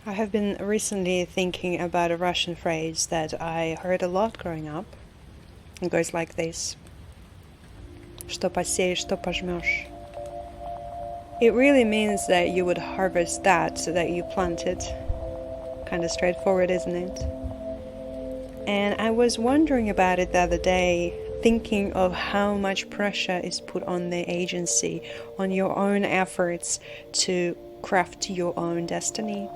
I have been recently thinking about a Russian phrase that I heard a lot growing up. It goes like this: Что посеешь, то пожмешь. It really means that you would harvest that you planted. Kind of straightforward, isn't it? And I was wondering about it the other day, thinking of how much pressure is put on the agency, on your own efforts to craft your own destiny.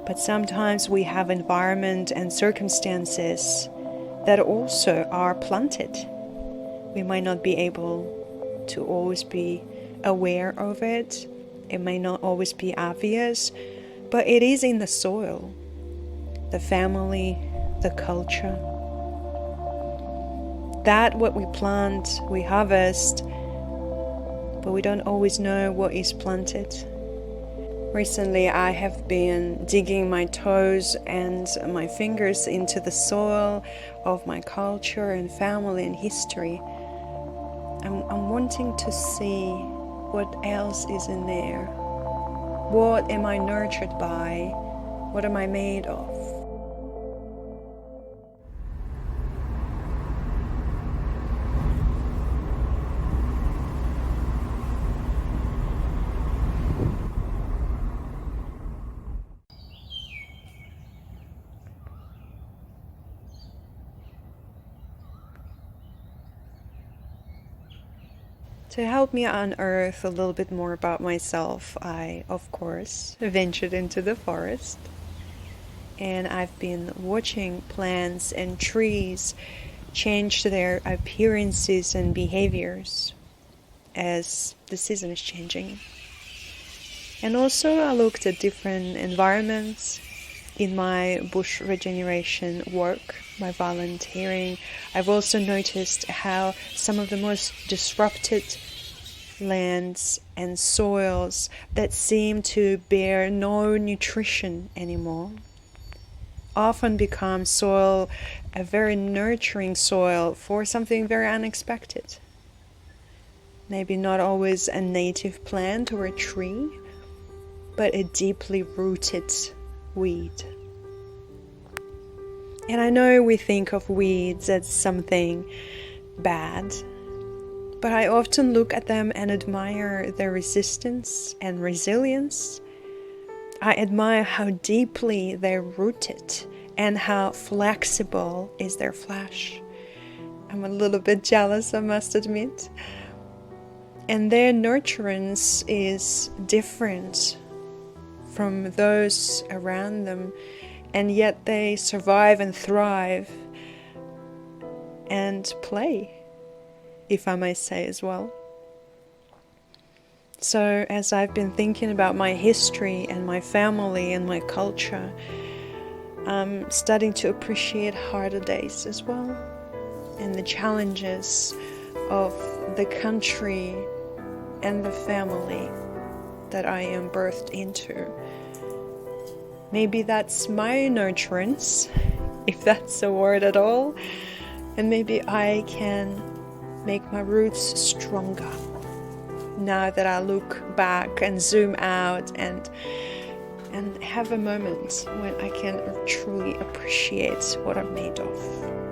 But sometimes we have environment and circumstances that also are planted. We might not be able to always be aware of it. It may not always be obvious, but it is in the soil, the family, the culture. That what we plant, we harvest, but we don't always know what is planted. Recently I have been digging my toes and my fingers into the soil of my culture and family and history. I'm wanting to see what else is in there. What am I nurtured by? What am I made of? To help me unearth a little bit more about myself, I, of course, ventured into the forest. And I've been watching plants and trees change their appearances and behaviors as the season is changing. And also I looked at different environments in my bush regeneration work, my volunteering. I've also noticed how some of the most disrupted lands and soils that seem to bear no nutrition anymore often become soil, a very nurturing soil for something very unexpected. Maybe not always a native plant or a tree, but a deeply rooted weed. And I know we think of weeds as something bad, but I often look at them and admire their resistance and resilience. I admire how deeply they're rooted and how flexible is their flesh. I'm a little bit jealous, I must admit. And their nurturance is different from those around them, and yet they survive and thrive and play, if I may say as well. So as I've been thinking about my history and my family and my culture, I'm starting to appreciate harder days as well, and the challenges of the country and the family that I am birthed into. Maybe that's my nurturance, if that's a word at all, and maybe I can make my roots stronger now that I look back and zoom out and have a moment when I can truly appreciate what I'm made of.